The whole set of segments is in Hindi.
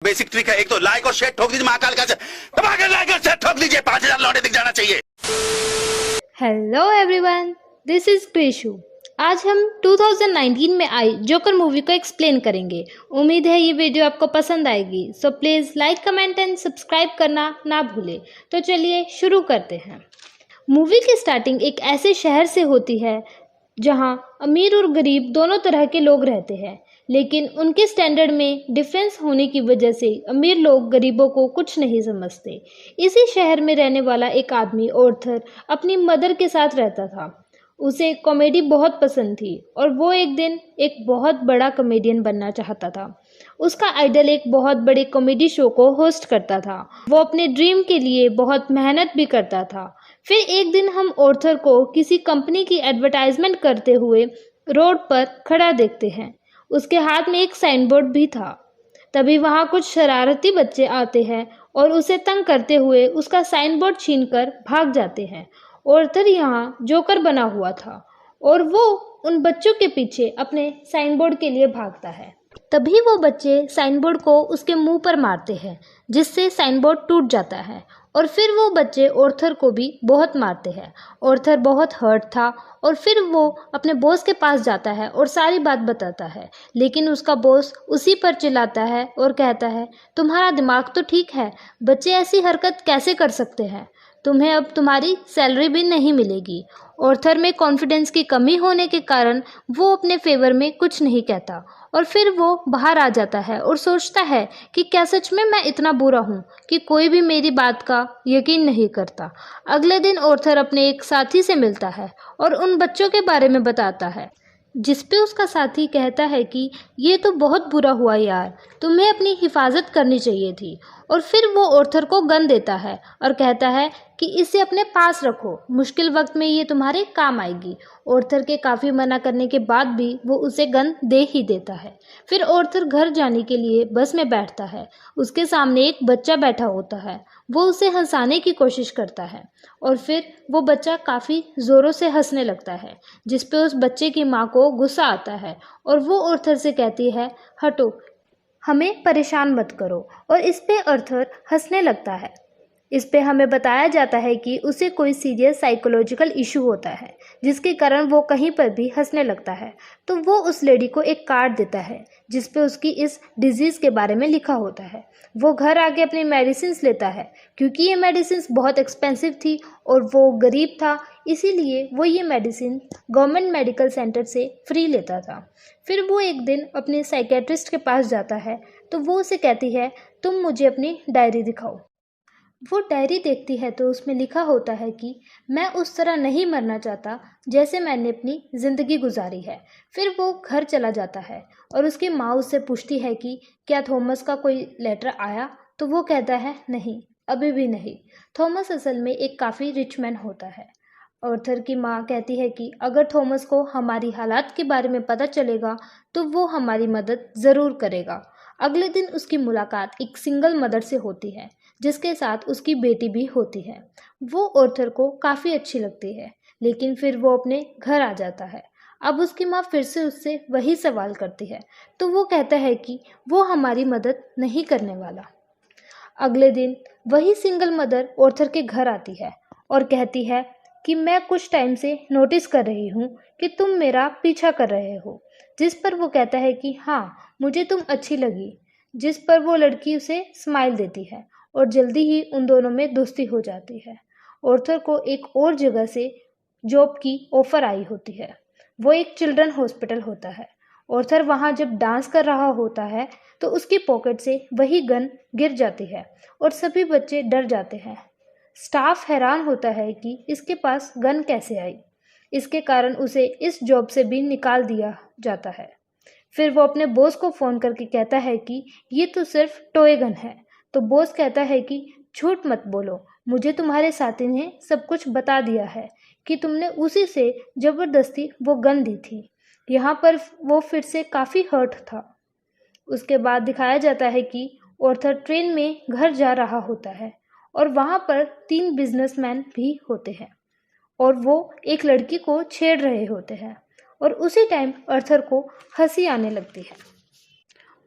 बेसिक ट्रिक है। एक तो लाइक और शेयर ठोक दीजिए महाकाल का धमाके, लाइक और शेयर ठोक दीजिए, 5000 लौटे दिख जाना चाहिए। Hello everyone, this is Preeshu. आज हम 2019 में आई जोकर मूवी को एक्सप्लेन करेंगे। उम्मीद है ये वीडियो आपको पसंद आएगी, so please like, comment and subscribe करना ना भूलें। तो चलिए शुरू करते हैं। मूवी की स्टार्टिंग एक ऐसे शहर से होती है जहां अमीर और गरीब दोनों तरह के लोग रहते हैं, लेकिन उनके स्टैंडर्ड में डिफरेंस होने की वजह से अमीर लोग गरीबों को कुछ नहीं समझते। इसी शहर में रहने वाला एक आदमी ऑर्थर अपनी मदर के साथ रहता था। उसे कॉमेडी बहुत पसंद थी और वो एक दिन एक बहुत बड़ा कॉमेडियन बनना चाहता था। उसका आइडल एक बहुत बड़े कॉमेडी शो को होस्ट करता था। वो अपने ड्रीम के लिए बहुत मेहनत भी करता था। फिर एक दिन हम ऑर्थर को किसी कंपनी की एडवर्टाइजमेंट करते हुए रोड पर खड़ा देखते हैं। उसके हाथ में एक साइन बोर्ड भी था। तभी वहाँ कुछ शरारती बच्चे आते हैं और उसे तंग करते हुए उसका साइन बोर्ड छीनकर भाग जाते हैं। ऑर्थर यहाँ जोकर बना हुआ था और वो उन बच्चों के पीछे अपने साइन बोर्ड के लिए भागता है। तभी वो बच्चे साइन बोर्ड को उसके मुंह पर मारते हैं, जिससे साइन बोर्ड टूट जाता है और फिर वो बच्चे ऑर्थर को भी बहुत मारते हैं। ऑर्थर बहुत हर्ट था और फिर वो अपने बॉस के पास जाता है और सारी बात बताता है, लेकिन उसका बॉस उसी पर चिल्लाता है और कहता है, तुम्हारा दिमाग तो ठीक है, बच्चे ऐसी हरकत कैसे कर सकते हैं, तुम्हें अब तुम्हारी सैलरी भी नहीं मिलेगी। ऑर्थर में कॉन्फिडेंस की कमी होने के कारण वो अपने फेवर में कुछ नहीं कहता और फिर वो बाहर आ जाता है और सोचता है कि क्या सच में मैं इतना बुरा हूँ कि कोई भी मेरी बात का यकीन नहीं करता। अगले दिन ऑर्थर अपने एक साथी से मिलता है और उन बच्चों के बारे में बताता है, जिस पे उसका साथी कहता है कि ये तो बहुत बुरा हुआ यार, तुम्हें अपनी हिफाजत करनी चाहिए थी। और फिर वो ऑर्थर को गन देता है और कहता है कि इसे अपने पास रखो, मुश्किल वक्त में ये तुम्हारे काम आएगी। ऑर्थर के काफ़ी मना करने के बाद भी वो उसे गन दे ही देता है। फिर ऑर्थर घर जाने के लिए बस में बैठता है। उसके सामने एक बच्चा बैठा होता है। वो उसे हंसाने की कोशिश करता है और फिर वो बच्चा काफ़ी ज़ोरों से हंसने लगता है, जिस पे उस बच्चे की माँ को गुस्सा आता है और वो ऑर्थर से कहती है, हटो, हमें परेशान मत करो। और इस पे ऑर्थर हंसने लगता है। इस पे हमें बताया जाता है कि उसे कोई सीरियस साइकोलॉजिकल इशू होता है, जिसके कारण वो कहीं पर भी हंसने लगता है। तो वो उस लेडी को एक कार्ड देता है जिस पे उसकी इस डिजीज़ के बारे में लिखा होता है। वो घर आके अपनी मेडिसिन्स लेता है, क्योंकि ये मेडिसिन्स बहुत एक्सपेंसिव थी और वो गरीब था, इसीलिए वो ये मेडिसिन गवर्नमेंट मेडिकल सेंटर से फ्री लेता था। फिर वो एक दिन अपने साइकेट्रिस्ट के पास जाता है, तो वो उसे कहती है, तुम मुझे अपनी डायरी दिखाओ। वो डायरी देखती है तो उसमें लिखा होता है कि मैं उस तरह नहीं मरना चाहता जैसे मैंने अपनी ज़िंदगी गुजारी है। फिर वो घर चला जाता है और उसकी माँ उससे पूछती है कि क्या थॉमस का कोई लेटर आया, तो वो कहता है नहीं, अभी भी नहीं। थॉमस असल में एक काफ़ी रिच मैन होता है। ऑर्थर की माँ कहती है कि अगर थॉमस को हमारी हालात के बारे में पता चलेगा तो वो हमारी मदद ज़रूर करेगा। अगले दिन उसकी मुलाकात एक सिंगल मदर से होती है, जिसके साथ उसकी बेटी भी होती है। वो ऑर्थर को काफ़ी अच्छी लगती है, लेकिन फिर वो अपने घर आ जाता है। अब उसकी माँ फिर से उससे वही सवाल करती है, तो वो कहता है कि वो हमारी मदद नहीं करने वाला। अगले दिन वही सिंगल मदर ऑर्थर के घर आती है और कहती है कि मैं कुछ टाइम से नोटिस कर रही हूँ कि तुम मेरा पीछा कर रहे हो। जिस पर वो कहता है कि हाँ, मुझे तुम अच्छी लगी। जिस पर वो लड़की उसे स्माइल देती है और जल्दी ही उन दोनों में दोस्ती हो जाती है। ऑर्थर को एक और जगह से जॉब की ऑफर आई होती है। वो एक चिल्ड्रन हॉस्पिटल होता है। ऑर्थर वहाँ जब डांस कर रहा होता है तो उसकी पॉकेट से वही गन गिर जाती है और सभी बच्चे डर जाते हैं। स्टाफ हैरान होता है कि इसके पास गन कैसे आई। इसके कारण उसे इस जॉब से भी निकाल दिया जाता है। फिर वो अपने बॉस को फ़ोन करके कहता है कि ये तो सिर्फ टॉय गन है। तो बॉस कहता है कि झूठ मत बोलो, मुझे तुम्हारे साथी ने सब कुछ बता दिया है कि तुमने उसी से ज़बरदस्ती वो गन दी थी। यहाँ पर वो फिर से काफ़ी हर्ट था। उसके बाद दिखाया जाता है कि ऑर्थर ट्रेन में घर जा रहा होता है और वहाँ पर 3 बिजनेसमैन भी होते हैं और वो एक लड़की को छेड़ रहे होते हैं और उसी टाइम आर्थर को हंसी आने लगती है।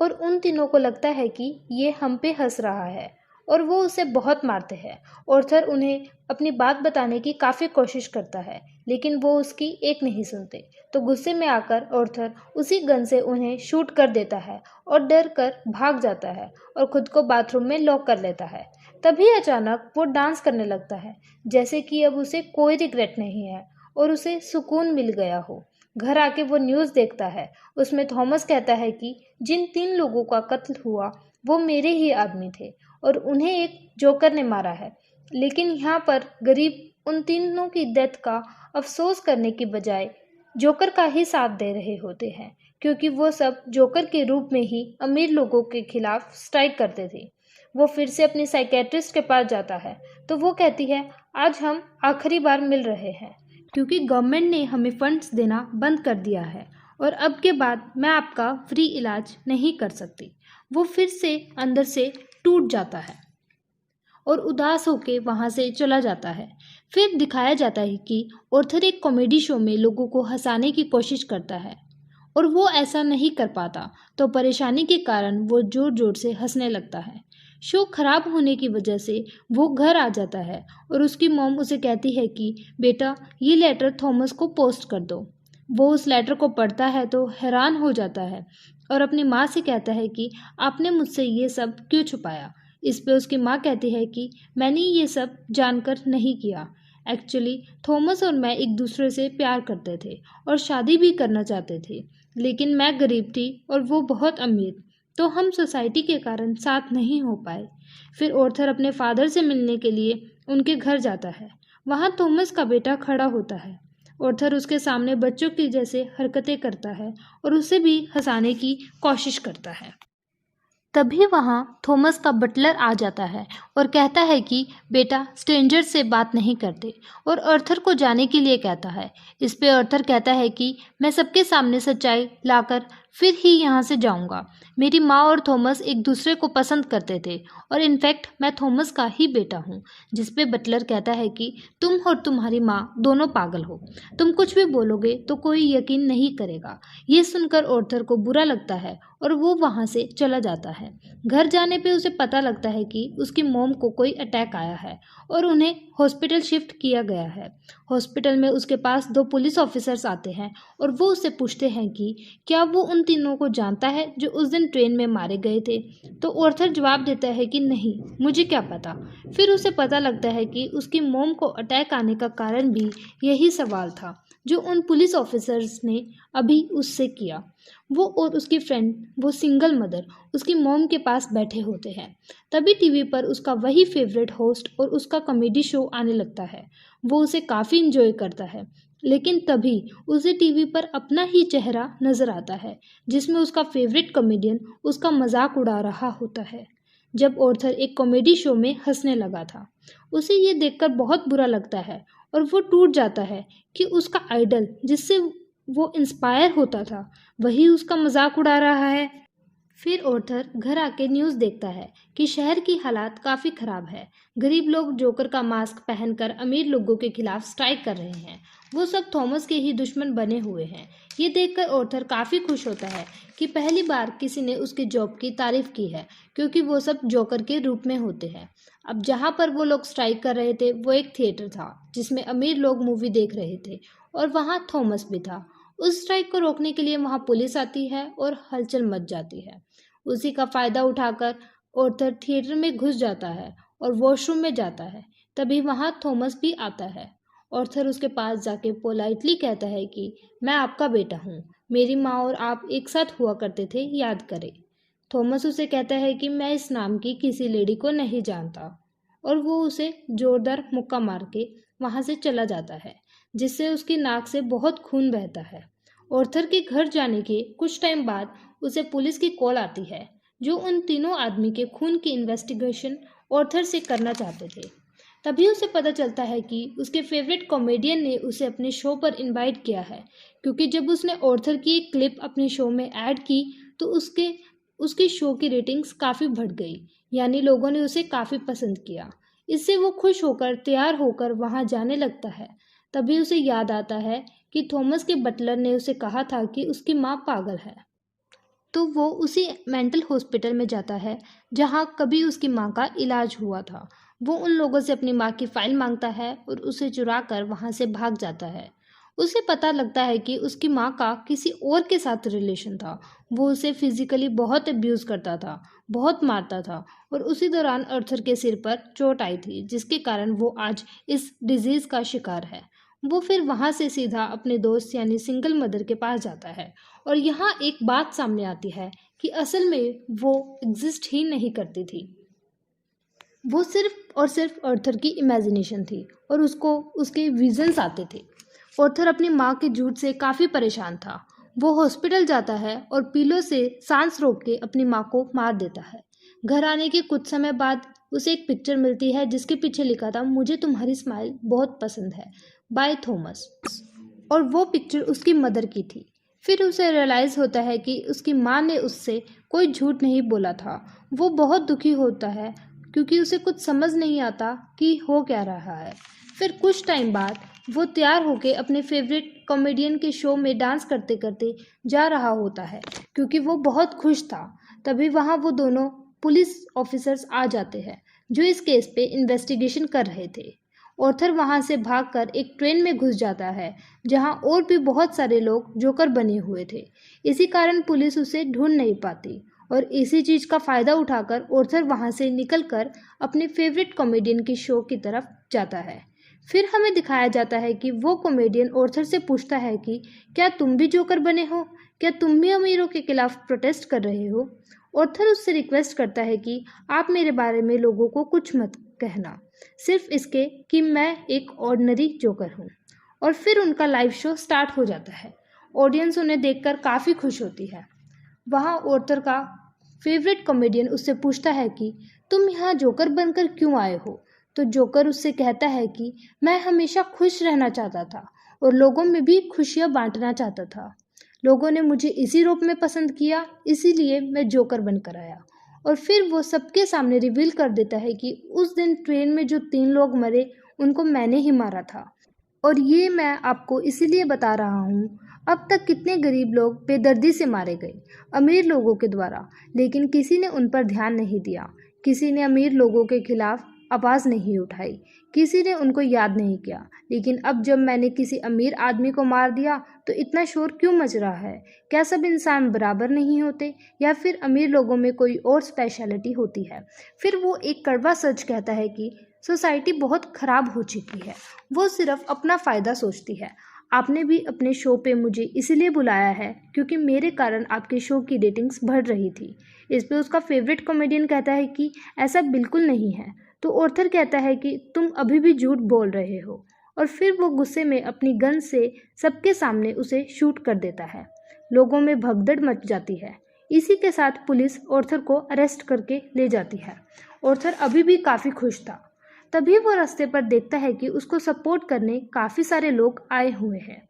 और उन तीनों को लगता है कि ये हम पे हंस रहा है और वो उसे बहुत मारते हैं। ऑर्थर उन्हें अपनी बात बताने की काफ़ी कोशिश करता है, लेकिन वो उसकी एक नहीं सुनते। तो गुस्से में आकर ऑर्थर उसी गन से उन्हें शूट कर देता है और डर कर भाग जाता है और खुद को बाथरूम में लॉक कर लेता है। तभी अचानक वो डांस करने लगता है, जैसे कि अब उसे कोई रिग्रेट नहीं है और उसे सुकून मिल गया हो। घर आके वो न्यूज़ देखता है। उसमें थॉमस कहता है कि जिन 3 लोगों का कत्ल हुआ वो मेरे ही आदमी थे और उन्हें एक जोकर ने मारा है। लेकिन यहाँ पर गरीब उन तीनों की डेथ का अफसोस करने की बजाय जोकर का ही साथ दे रहे होते हैं, क्योंकि वो सब जोकर के रूप में ही अमीर लोगों के खिलाफ स्ट्राइक करते थे। वो फिर से अपनी साइकेट्रिस्ट के पास जाता है तो वो कहती है, आज हम आखिरी बार मिल रहे हैं क्योंकि गवर्नमेंट ने हमें फंड्स देना बंद कर दिया है और अब के बाद मैं आपका फ्री इलाज नहीं कर सकती। वो फिर से अंदर से टूट जाता है और उदास होकर वहाँ से चला जाता है। फिर दिखाया जाता है कि ऑर्थर एक कॉमेडी शो में लोगों को हंसाने की कोशिश करता है और वो ऐसा नहीं कर पाता, तो परेशानी के कारण वो जोर जोर से हंसने लगता है। शो खराब होने की वजह से वो घर आ जाता है और उसकी मॉम उसे कहती है कि बेटा ये लेटर थॉमस को पोस्ट कर दो। वो उस लेटर को पढ़ता है तो हैरान हो जाता है और अपनी माँ से कहता है कि आपने मुझसे ये सब क्यों छुपाया। इस पे उसकी माँ कहती है कि मैंने ये सब जानकर नहीं किया। एक्चुअली थॉमस और मैं एक दूसरे से प्यार करते थे और शादी भी करना चाहते थे, लेकिन मैं गरीब थी और वो बहुत अमीर, तो हम सोसाइटी के कारण साथ नहीं हो पाए। फिर ऑर्थर अपने फादर से मिलने के लिए उनके घर जाता है। वहाँ थॉमस का बेटा खड़ा होता है। ऑर्थर उसके सामने बच्चों की जैसे हरकतें करता है और उसे भी हंसाने की कोशिश करता है। तभी वहाँ थॉमस का बटलर आ जाता है और कहता है कि बेटा स्ट्रेंजर से बात नहीं करते और आर्थर को जाने के लिए कहता है। इस पे आर्थर कहता है कि मैं सबके सामने सच्चाई लाकर फिर ही यहाँ से जाऊँगा। मेरी माँ और थॉमस एक दूसरे को पसंद करते थे और इनफैक्ट मैं थॉमस का ही बेटा हूँ। जिस पे बटलर कहता है कि तुम और तुम्हारी माँ दोनों पागल हो, तुम कुछ भी बोलोगे तो कोई यकीन नहीं करेगा। ये सुनकर आर्थर को बुरा लगता है और वो वहाँ से चला जाता है। घर जाने पे उसे पता लगता है कि उसकी मॉम को कोई अटैक आया है और उन्हें हॉस्पिटल शिफ्ट किया गया है। हॉस्पिटल में उसके पास 2 पुलिस ऑफिसर्स आते हैं और वो उससे पूछते हैं कि क्या वो उन तीनों को जानता है जो उस दिन ट्रेन में मारे गए थे। तो आर्थर जवाब देता है कि नहीं, मुझे क्या पता। फिर उसे पता लगता है कि उसकी मॉम को अटैक आने का कारण भी यही सवाल था जो उन पुलिस ऑफिसर्स ने अभी उससे किया। वो और उसकी फ्रेंड, वो सिंगल मदर, उसकी मॉम के पास बैठे होते हैं। तभी टीवी पर उसका वही फेवरेट होस्ट और उसका कॉमेडी शो आने लगता है। वो उसे काफ़ी इंजॉय करता है, लेकिन तभी उसे टीवी पर अपना ही चेहरा नज़र आता है जिसमें उसका फेवरेट कॉमेडियन उसका मजाक उड़ा रहा होता है। जब ऑर्थर एक कॉमेडी शो में हंसने लगा था, उसे ये देखकर बहुत बुरा लगता है और वो टूट जाता है कि उसका आइडल जिससे वो इंस्पायर होता था वही उसका मजाक उड़ा रहा है। फिर ऑर्थर घर आके न्यूज़ देखता है कि शहर की हालात काफ़ी ख़राब है। गरीब लोग जोकर का मास्क पहनकर अमीर लोगों के खिलाफ स्ट्राइक कर रहे हैं। वो सब थॉमस के ही दुश्मन बने हुए हैं। ये देखकर ऑर्थर काफ़ी खुश होता है कि पहली बार किसी ने उसके जॉब की तारीफ़ की है, क्योंकि वो सब जोकर के रूप में होते हैं। अब जहाँ पर वो लोग स्ट्राइक कर रहे थे वो एक थिएटर था जिसमें अमीर लोग मूवी देख रहे थे और वहाँ थॉमस भी था। उस स्ट्राइक को रोकने के लिए वहाँ पुलिस आती है और हलचल मच जाती है। उसी का फ़ायदा उठाकर ऑर्थर थिएटर में घुस जाता है और वॉशरूम में जाता है। तभी वहाँ थॉमस भी आता है। ऑर्थर उसके पास जाके पोलाइटली कहता है कि मैं आपका बेटा हूँ, मेरी माँ और आप एक साथ हुआ करते थे, याद करें। थॉमस उसे कहता है कि मैं इस नाम की किसी लेडी को नहीं जानता और वो उसे जोरदार मुक्का मार के वहाँ से चला जाता है, जिससे उसकी नाक से बहुत खून बहता है। ऑर्थर के घर जाने के कुछ टाइम बाद उसे पुलिस की कॉल आती है जो उन तीनों आदमी के खून की इन्वेस्टिगेशन ऑर्थर से करना चाहते थे। तभी उसे पता चलता है कि उसके फेवरेट कॉमेडियन ने उसे अपने शो पर इनवाइट किया है, क्योंकि जब उसने ऑर्थर की एक क्लिप अपने शो में ऐड की तो उसके शो की रेटिंग्स काफ़ी बढ़ गई, यानी लोगों ने उसे काफ़ी पसंद किया। इससे वो खुश होकर तैयार होकर वहाँ जाने लगता है। तभी उसे याद आता है कि थॉमस के बटलर ने उसे कहा था कि उसकी माँ पागल है। तो वो उसी मेंटल हॉस्पिटल में जाता है जहाँ कभी उसकी माँ का इलाज हुआ था। वो उन लोगों से अपनी माँ की फाइल मांगता है और उसे चुरा कर वहाँ से भाग जाता है। उसे पता लगता है कि उसकी माँ का किसी और के साथ रिलेशन था। वो उसे फिजिकली बहुत अब्यूज़ करता था, बहुत मारता था और उसी दौरान अर्थर के सिर पर चोट आई थी जिसके कारण वो आज इस डिजीज़ का शिकार है। वो फिर वहाँ से सीधा अपने दोस्त यानी सिंगल मदर के पास जाता है और यहाँ एक बात सामने आती है कि असल में वो एग्जिस्ट ही नहीं करती थी। वो सिर्फ और सिर्फ अर्थर की इमेजिनेशन थी और उसको उसके विजन्स आते थे। अर्थर अपनी माँ के झूठ से काफ़ी परेशान था। वो हॉस्पिटल जाता है और पीलो से सांस रोक के अपनी माँ को मार देता है। घर आने के कुछ समय बाद उसे एक पिक्चर मिलती है जिसके पीछे लिखा था, मुझे तुम्हारी स्माइल बहुत पसंद है, बाय थॉमस। और वो पिक्चर उसकी मदर की थी। फिर उसे रियलाइज़ होता है कि उसकी माँ ने उससे कोई झूठ नहीं बोला था। वो बहुत दुखी होता है क्योंकि उसे कुछ समझ नहीं आता कि हो क्या रहा है। फिर कुछ टाइम बाद वो तैयार होके अपने फेवरेट कॉमेडियन के शो में डांस करते करते जा रहा होता है क्योंकि वो बहुत खुश था। तभी वहाँ वो दोनों पुलिस ऑफिसर्स आ जाते हैं जो इस केस पे इन्वेस्टिगेशन कर रहे थे। ऑर्थर वहाँ से भागकर एक ट्रेन में घुस जाता है जहाँ और भी बहुत सारे लोग जोकर बने हुए थे। इसी कारण पुलिस उसे ढूंढ नहीं पाती और इसी चीज़ का फ़ायदा उठाकर ऑर्थर वहाँ से निकलकर अपने फेवरेट कॉमेडियन के शो की तरफ जाता है। फिर हमें दिखाया जाता है कि वो कॉमेडियन ऑर्थर से पूछता है कि क्या तुम भी जोकर बने हो? क्या तुम भी अमीरों के खिलाफ प्रोटेस्ट कर रहे हो? ऑर्थर उससे रिक्वेस्ट करता है कि आप मेरे बारे में लोगों को कुछ मत कहना, सिर्फ इसके कि मैं एक ऑर्डिनरी जोकर हूँ। और फिर उनका लाइव शो स्टार्ट हो जाता है। ऑडियंस उन्हें देखकर काफ़ी खुश होती है। वहाँ ऑर्थर का फेवरेट कॉमेडियन उससे पूछता है कि तुम यहाँ जोकर बनकर क्यों आए हो? तो जोकर उससे कहता है कि मैं हमेशा खुश रहना चाहता था और लोगों में भी खुशियाँ बांटना चाहता था। लोगों ने मुझे इसी रूप में पसंद किया, इसीलिए मैं जोकर बनकर आया। और फिर वो सबके सामने रिवील कर देता है कि उस दिन ट्रेन में जो 3 लोग मरे उनको मैंने ही मारा था। और ये मैं आपको इसीलिए बता रहा हूँ, अब तक कितने गरीब लोग बेदर्दी से मारे गए अमीर लोगों के द्वारा, लेकिन किसी ने उन पर ध्यान नहीं दिया। किसी ने अमीर लोगों के खिलाफ आवाज़ नहीं उठाई, किसी ने उनको याद नहीं किया। लेकिन अब जब मैंने किसी अमीर आदमी को मार दिया तो इतना शोर क्यों मच रहा है? क्या सब इंसान बराबर नहीं होते या फिर अमीर लोगों में कोई और स्पेशलिटी होती है? फिर वो एक कड़वा सच कहता है कि सोसाइटी बहुत ख़राब हो चुकी है, वो सिर्फ अपना फ़ायदा सोचती है। आपने भी अपने शो पे मुझे इसलिए बुलाया है क्योंकि मेरे कारण आपके शो की रेटिंग्स बढ़ रही थी। इस पे उसका फेवरेट कॉमेडियन कहता है कि ऐसा बिल्कुल नहीं है। तो ऑर्थर कहता है कि तुम अभी भी झूठ बोल रहे हो और फिर वो गुस्से में अपनी गन से सबके सामने उसे शूट कर देता है। लोगों में भगदड़ मच जाती है। इसी के साथ पुलिस ऑर्थर को अरेस्ट करके ले जाती है। ऑर्थर अभी भी काफ़ी खुश था। तभी वो रास्ते पर देखता है कि उसको सपोर्ट करने काफ़ी सारे लोग आए हुए हैं।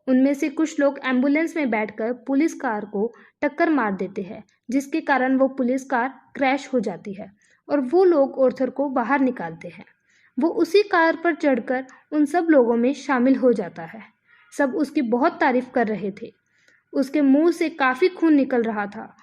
उनमें से कुछ लोग एम्बुलेंस में बैठकर पुलिस कार को टक्कर मार देते हैं जिसके कारण वो पुलिस कार क्रैश हो जाती है और वो लोग ऑर्थर को बाहर निकालते हैं। वो उसी कार पर चढ़कर उन सब लोगों में शामिल हो जाता है। सब उसकी बहुत तारीफ कर रहे थे। उसके मुंह से काफ़ी खून निकल रहा था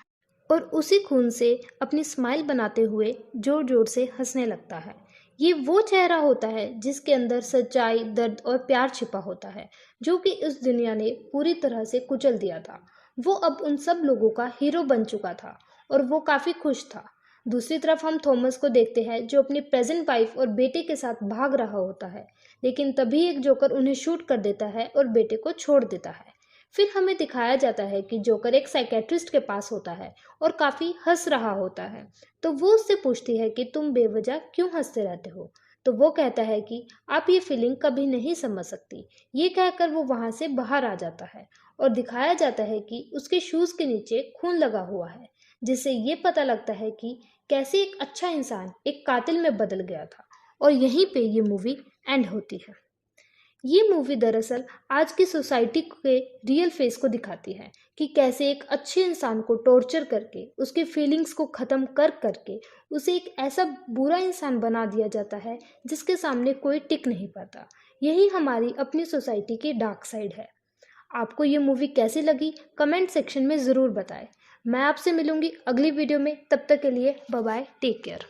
और उसी खून से अपनी स्माइल बनाते हुए जोर जोर से हंसने लगता है। ये वो चेहरा होता है जिसके अंदर सच्चाई, दर्द और प्यार छिपा होता है जो कि इस दुनिया ने पूरी तरह से कुचल दिया था। वो अब उन सब लोगों का हीरो बन चुका था और वो काफ़ी खुश था। दूसरी तरफ हम थॉमस को देखते हैं जो अपनी प्रेजेंट वाइफ और बेटे के साथ भाग रहा होता है, लेकिन तभी एक जोकर उन्हें शूट कर देता है और बेटे को छोड़ देता है। फिर हमें दिखाया जाता है कि जोकर एक साइकेट्रिस्ट के पास होता है और काफ़ी हंस रहा होता है। तो वो उससे पूछती है कि तुम बेवजह क्यों हंसते रहते हो? तो वो कहता है कि आप ये फीलिंग कभी नहीं समझ सकती। ये कहकर वो वहाँ से बाहर आ जाता है और दिखाया जाता है कि उसके शूज़ के नीचे खून लगा हुआ है, जिससे ये पता लगता है कि कैसे एक अच्छा इंसान एक कातिल में बदल गया था। और यहीं पे ये मूवी एंड होती है। ये मूवी दरअसल आज की सोसाइटी के रियल फेस को दिखाती है कि कैसे एक अच्छे इंसान को टॉर्चर करके उसके फीलिंग्स को ख़त्म करके उसे एक ऐसा बुरा इंसान बना दिया जाता है जिसके सामने कोई टिक नहीं पाता। यही हमारी अपनी सोसाइटी की डार्क साइड है। आपको ये मूवी कैसी लगी कमेंट सेक्शन में ज़रूर बताएं। मैं आपसे मिलूंगी अगली वीडियो में, तब तक के लिए बाय बाय, टेक केयर।